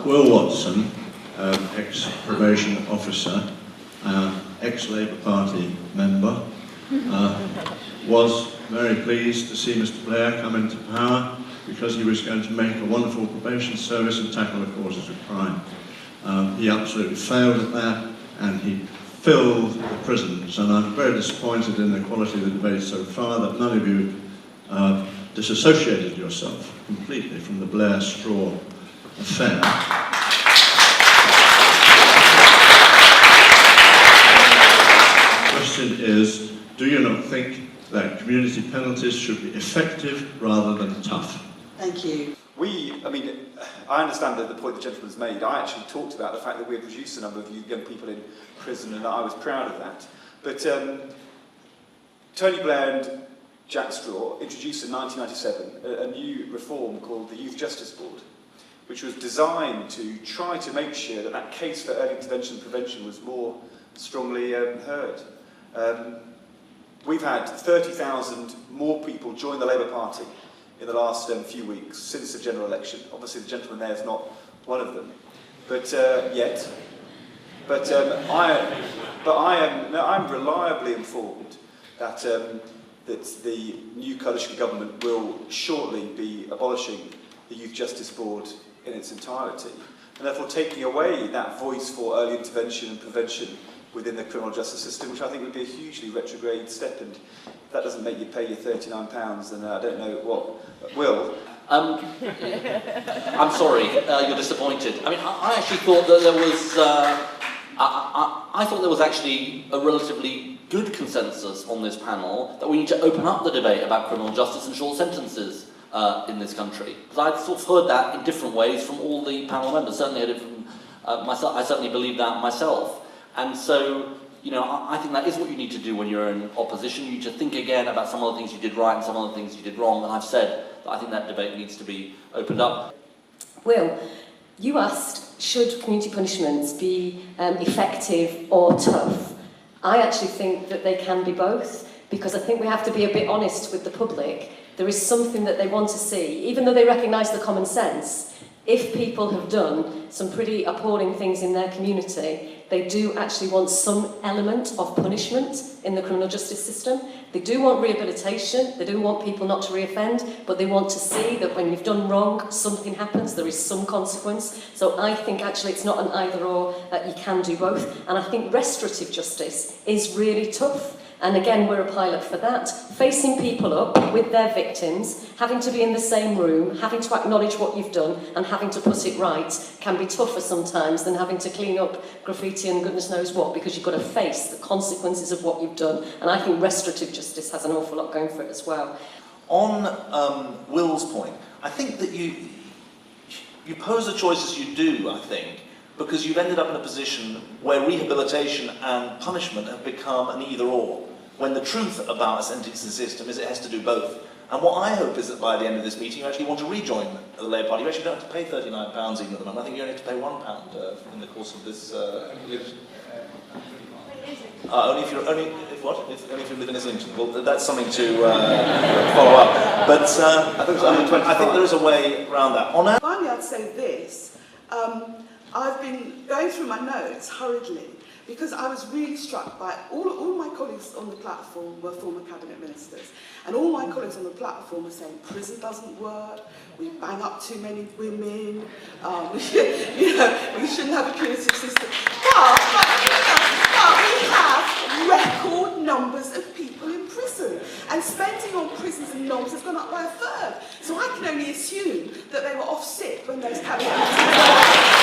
Will Watson, ex-probation officer, ex-Labour Party member, was very pleased to see Mr. Blair come into power because he was going to make a wonderful probation service and tackle the causes of crime. He absolutely failed at that, and he filled the prisons, and I'm very disappointed in the quality of the debate so far that none of you disassociated yourself completely from the Blair straw affair. The question is, do you not think that community penalties should be effective rather than tough? Thank you. I understand the point the gentleman's made. I actually talked about the fact that we had reduced the number of young people in prison, and I was proud of that. But Tony Blair and Jack Straw introduced in 1997 a new reform called the Youth Justice Board, which was designed to try to make sure that that case for early intervention and prevention was more strongly heard. We've had 30,000 more people join the Labour Party in the last few weeks since the general election. Obviously, the gentleman there is not one of them, I'm reliably informed that that the new coalition government will shortly be abolishing the Youth Justice Board in its entirety, and therefore taking away that voice for early intervention and prevention within the criminal justice system, which I think would be a hugely retrograde step, and if that doesn't make you pay your £39, then I don't know what will. I'm sorry, you're disappointed. I mean, I actually thought that there was, I thought there was actually a relatively good consensus on this panel that we need to open up the debate about criminal justice and short sentences in this country. Because I sort of heard that in different ways from all the panel members. Certainly heard it from myself. I certainly believe that myself. And so, you know, I think that is what you need to do when you're in opposition. You need to think again about some of the things you did right and some of the things you did wrong. And I've said that I think that debate needs to be opened up. Will, you asked, should community punishments be effective or tough? I actually think that they can be both, because I think we have to be a bit honest with the public. There is something that they want to see, even though they recognise the common sense. If people have done some pretty appalling things in their community, they do actually want some element of punishment in the criminal justice system. They do want rehabilitation, they do want people not to reoffend, but they want to see that when you've done wrong, something happens, there is some consequence. So I think actually it's not an either or, that you can do both. And I think restorative justice is really tough. And again, we're a pilot for that. Facing people up with their victims, having to be in the same room, having to acknowledge what you've done and having to put it right can be tougher sometimes than having to clean up graffiti and goodness knows what, because you've got to face the consequences of what you've done. And I think restorative justice has an awful lot going for it as well. On Will's point, I think that you pose the choices you do, I think, because you've ended up in a position where rehabilitation and punishment have become an either-or, when the truth about a sentencing system is it has to do both. And what I hope is that by the end of this meeting you actually want to rejoin the Labour Party. You actually don't have to pay £39 even at the moment. I think you only have to pay £1 in the course of this. Only if you live in Islington. Well, that's something to follow up. But I think there is a way around that. Finally, I'd say this. I've been going through my notes hurriedly because I was really struck by all my colleagues on the platform were former cabinet ministers, and all my colleagues on the platform were saying prison doesn't work, we bang up too many women, we shouldn't have a punitive system. But we have record numbers of people in prison, and spending on prisons and norms has gone up by a third. So I can only assume that they were off sick when those cabinet ministers